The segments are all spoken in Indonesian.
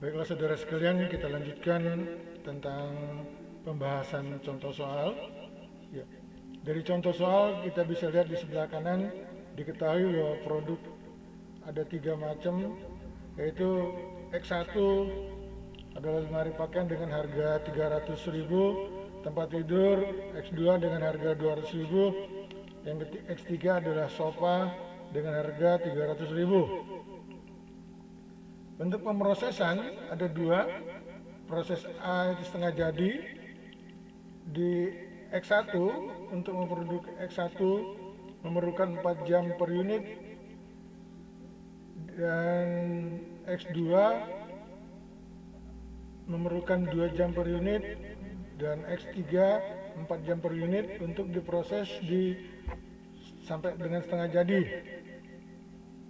Baiklah saudara sekalian, kita lanjutkan tentang pembahasan contoh soal. Ya. Dari contoh soal kita bisa lihat di sebelah kanan diketahui bahwa produk ada 3 macam, yaitu X1 adalah lemari pakaian dengan harga 300.000, tempat tidur X2 dengan harga 200.000, yang X3 adalah sofa dengan harga 300.000. Bentuk pemrosesan ada 2. Proses A itu setengah jadi. Di X1 untuk memproduksi X1 memerlukan 4 jam per unit, dan X2 memerlukan 2 jam per unit, dan X3 4 jam per unit untuk diproses sampai dengan setengah jadi.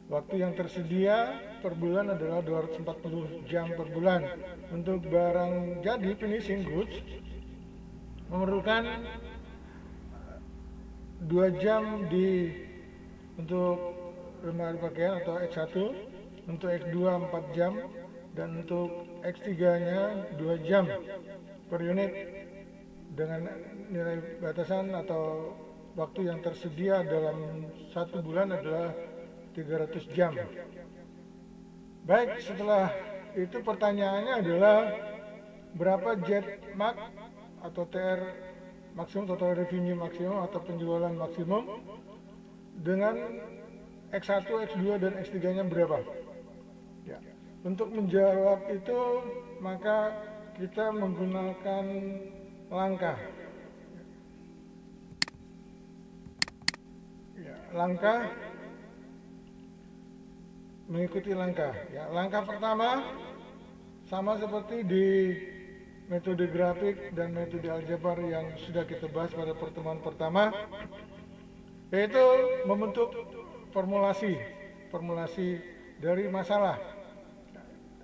Waktu yang tersedia per bulan adalah 240 jam per bulan. Untuk barang jadi finishing goods memerlukan 2 jam untuk lemari pakaian atau X1, untuk X2 4 jam, dan untuk X3-nya 2 jam per unit, dengan nilai batasan atau waktu yang tersedia dalam 1 bulan adalah 300 jam. Baik, setelah itu pertanyaannya adalah berapa jet max atau TR maksimum, total revenue maksimum atau penjualan maksimum, dengan X1, X2 dan X3-nya berapa? Ya. Untuk menjawab itu maka kita menggunakan langkah. Ya, langkah mengikuti langkah. Ya, langkah pertama sama seperti di metode grafik dan metode aljabar yang sudah kita bahas pada pertemuan pertama, yaitu membentuk formulasi dari masalah,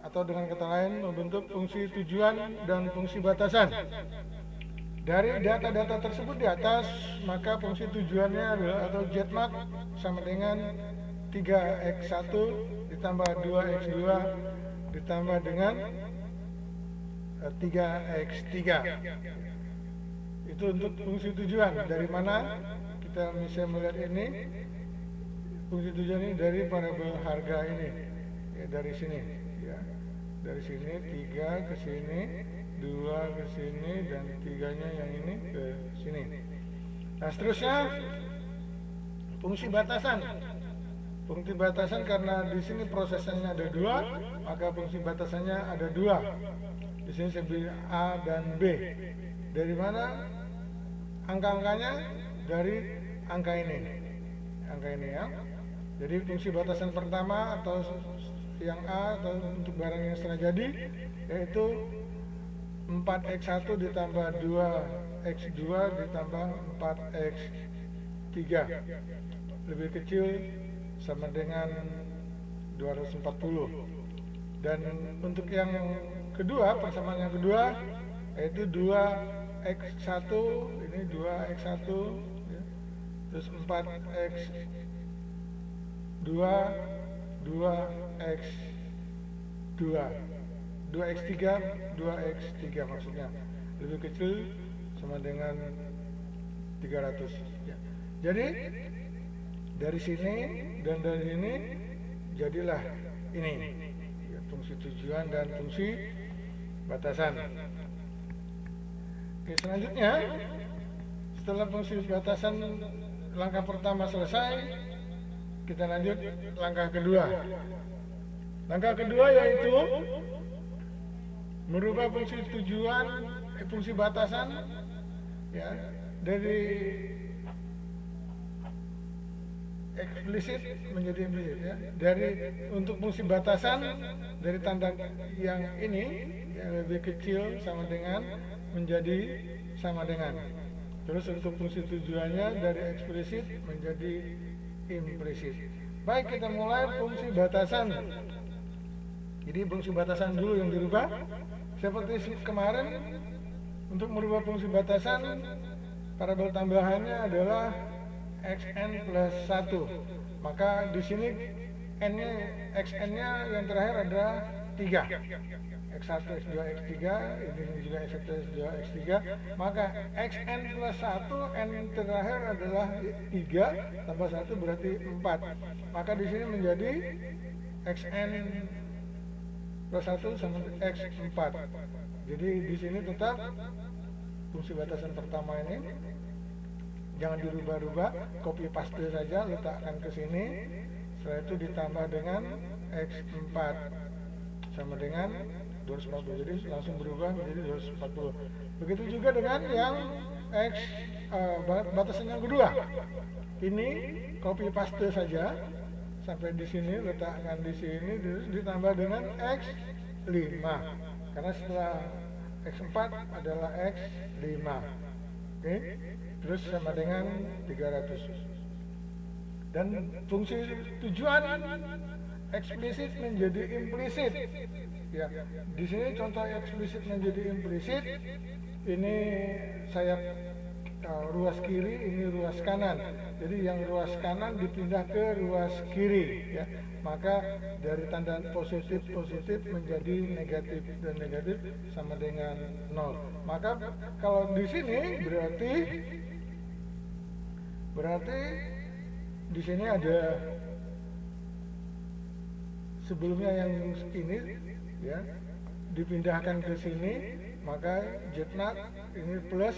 atau dengan kata lain membentuk fungsi tujuan dan fungsi batasan. Dari data-data tersebut di atas, maka fungsi tujuannya adalah atau jet max sama dengan 3x1 ditambah 2x2 ditambah dengan 3x3. Itu untuk fungsi tujuan. Dari mana kita bisa melihat ini? Fungsi tujuan ini dari variabel harga ini, ya, dari sini, ya, dari sini 3 ke sini, 2 ke sini, dan 3-nya yang ini ke sini. Nah, seterusnya fungsi batasan. Fungsi batasan karena di sini prosesnya ada 2, maka fungsi batasannya ada 2. Di sini saya beri A dan B. Dari mana angka-angkanya? Dari angka ini. Angka ini, ya. Jadi fungsi batasan pertama atau yang A atau untuk barang yang setengah jadi, yaitu 4x1 ditambah 2x2 ditambah 4x3 lebih kecil sama dengan 240. Dan untuk yang kedua, persamaan yang kedua, yaitu 2x1, ini 2x1, ya, terus 4x2, 2x2, 2x3, 2x3 maksudnya lebih kecil sama dengan 300, ya. Jadi dari sini dan dari sini jadilah ini, ya, fungsi tujuan dan fungsi batasan. Oke, selanjutnya setelah fungsi batasan langkah pertama selesai, kita lanjut langkah kedua. Langkah kedua yaitu merubah fungsi tujuan, fungsi batasan, ya, dari eksplisit menjadi implisit, ya. Dari untuk fungsi batasan dari tanda yang ini yang lebih kecil sama dengan menjadi sama dengan. Terus untuk fungsi tujuannya dari eksplisit menjadi implisit. Baik, kita mulai fungsi batasan. Jadi fungsi batasan dulu yang dirubah. Seperti kemarin, untuk merubah fungsi batasan, variabel tambahannya adalah xn plus 1. Maka di sini n-nya, xn-nya yang terakhir adalah X1, X2, X3, ini juga X1, X2, X3, maka Xn plus 1, N terakhir adalah 3, tambah 1 berarti 4. Maka di sini menjadi Xn plus 1 sama X4. Jadi di sini tetap fungsi batasan pertama ini jangan dirubah-rubah, copy paste saja, letakkan ke sini. Setelah itu ditambah dengan X4 sama dengan 240, jadi langsung berubah menjadi 240. Begitu juga dengan yang batasan yang kedua. Ini copy paste saja sampai di sini, letakkan di sini, terus ditambah dengan X5. Karena setelah X4 adalah X5. Oke, terus sama dengan 300. Dan fungsi tujuan eksplisit menjadi implisit. Ya, di sini contoh eksplisit menjadi implisit. Ini sayap ruas kiri, ini ruas kanan. Jadi yang ruas kanan dipindah ke ruas kiri. Ya, maka dari tanda positif menjadi negatif dan negatif sama dengan 0. Maka kalau di sini berarti di sini ada sebelumnya yang ini ya dipindahkan ke sini, maka Z0 ini plus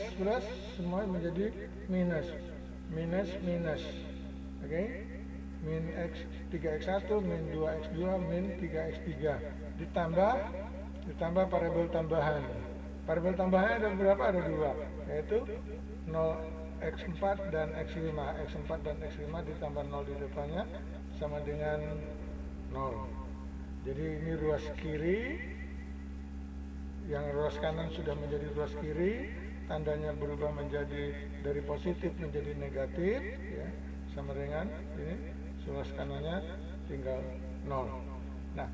semua menjadi minus. Oke? Min X3 X1, min 2 X2, min 3 X3 ditambah variabel tambahan. Variabel tambahannya ada berapa? Ada 2, yaitu 0 X4 dan X5. X4 dan X5 ditambah 0 di depannya sama dengan 0. Jadi ini ruas kiri, yang ruas kanan sudah menjadi ruas kiri, tandanya berubah menjadi dari positif menjadi negatif, ya, sama dengan ini ruas kanannya tinggal 0. Nah,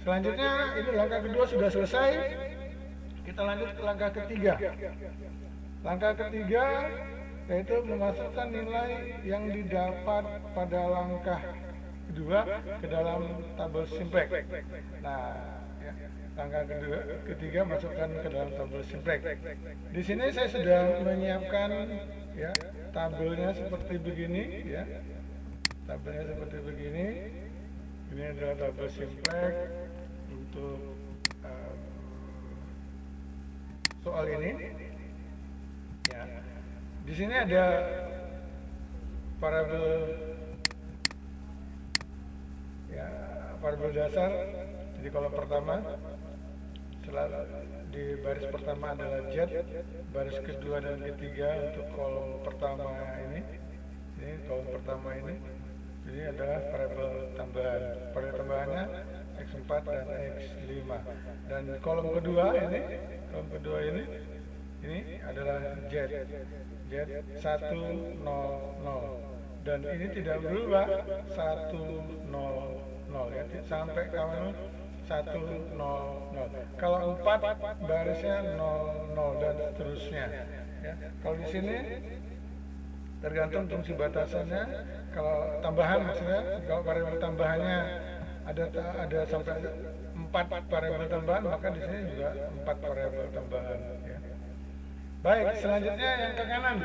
selanjutnya ini langkah kedua sudah selesai. Kita lanjut ke langkah ketiga. Langkah ketiga yaitu memasukkan nilai yang didapat pada langkah kedua ke dalam tabel simplex. Nah, ya, langkah ketiga masukkan ke dalam tabel simplex. Di sini saya sudah menyiapkan ya tabelnya seperti begini ya. Tabelnya seperti begini. Ini adalah tabel simplex untuk soal ini. Ya. Di sini ada variabel dasar. Jadi kolom pertama di baris pertama adalah Z, baris kedua dan ketiga untuk kolom pertama ini kolom pertama ini. Jadi adalah variabel tambahan. Variabel tambahannya X4 dan X5. Dan kolom kedua ini adalah Z 100, dan ini tidak berubah 100 ya, sampai kamu 100. Kalau 4 barisnya 00 dan seterusnya ya. Kalau di sini tergantung fungsi batasannya. Kalau tambahan maksudnya, kalau variabel tambahannya ada sampai 4 variabel tambahan, maka di sini juga 4 variabel tambahan ya. Baik, selanjutnya yang ke kanan.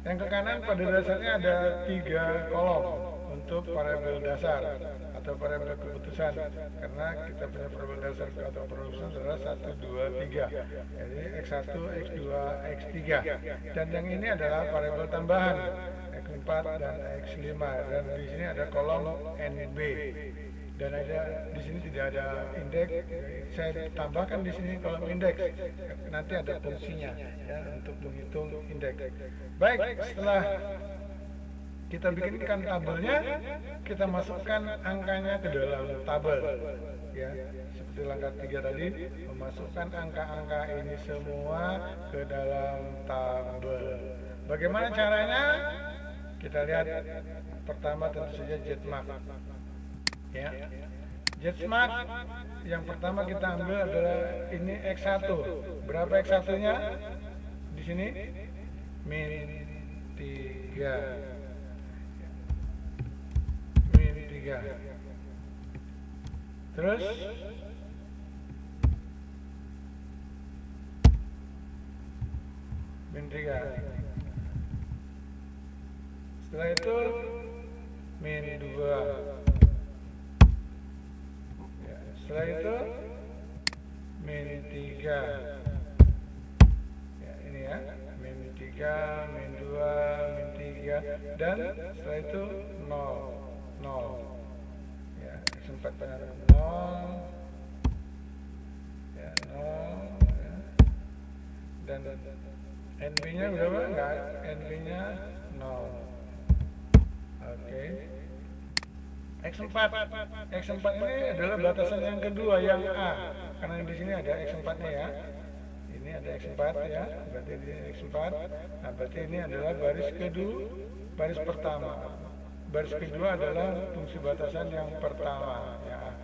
Yang ke kanan pada dasarnya ada 3 kolom untuk variabel dasar atau variabel keputusan, karena kita punya variabel dasar atau keputusan adalah 1, 2, 3. Jadi X1, X2, X3. Dan yang ini adalah variabel tambahan X4 dan X5. Dan di sini ada kolom NB. Dan di sini tidak ada indeks. Saya tambahkan di sini kolom indeks. Nanti ada fungsinya ya untuk menghitung indeks. Baik, setelah kita bikinkan tabelnya, kita masukkan angkanya ke dalam tabel. Ya, seperti langkah 3 tadi, memasukkan angka-angka ini semua ke dalam tabel. Bagaimana caranya? Kita lihat pertama tentu saja Zmark. Ya, Zmark yang pertama kita ambil adalah ini X1. Berapa X1-nya? Di sini min 3. Terus min 3. Setelah itu min 2. Ya, setelah itu min 3. Ya, ini ya, min 3, min 2, min 3, dan setelah itu 0. Ya, X4 pada 0. Ya, 0 ya. Dan NB-nya berapa? Enggak, NB-nya 0. Oke. X4 ini adalah batasan yang kedua, yang A. Karena di sini ada X4-nya ya. Ini ada X4 ya, berarti ini X4. Nah, berarti ini adalah baris kedua, baris pertama. Baris kedua adalah fungsi batasan yang pertama ya.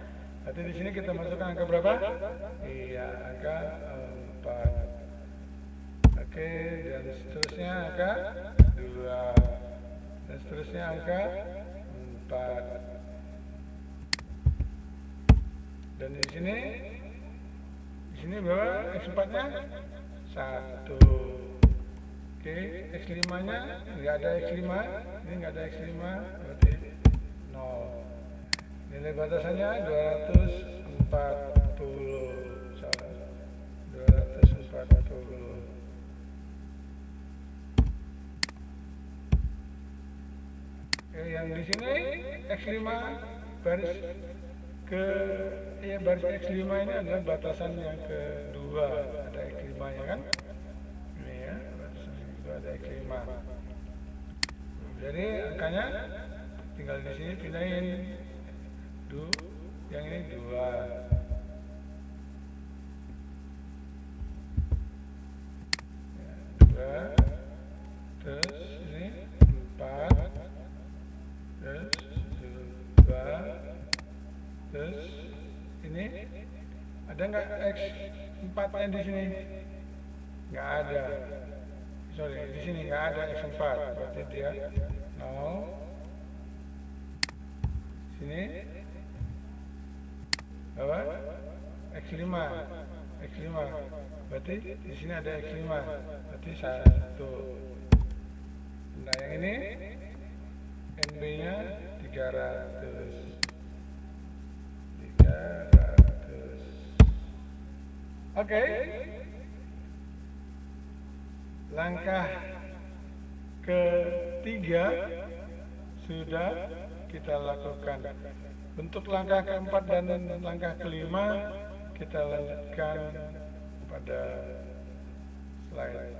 Berarti di sini kita masukkan angka berapa? Iya, angka 4. Oke, dan seterusnya angka 2, dan seterusnya angka 4. Dan di sini berapa X4-nya? 1. Oke, X5-nya nggak ada X5, ini nggak ada X5, berarti 0. Nilai batasannya 240. 240. Yang di sini X5 baris baris X5 ini adalah batasan yang kedua, ada X5 nya kan, ini ya, batasan yang kedua ada X5. Jadi angkanya tinggal di sini pindahin, yang ini 2. Ya, 2, terus ini 4, terus 2, terus ini ada nggak X4 nya di sini? Nggak ada. Sorry, di sini nggak ada X4, berarti dia 0. Sini apa? X5, berarti di sini ada X5, berarti 1. Nah, yang ini NB-nya 300. Oke. Langkah ketiga sudah kita lakukan. Untuk langkah keempat dan langkah kelima kita lanjutkan pada slide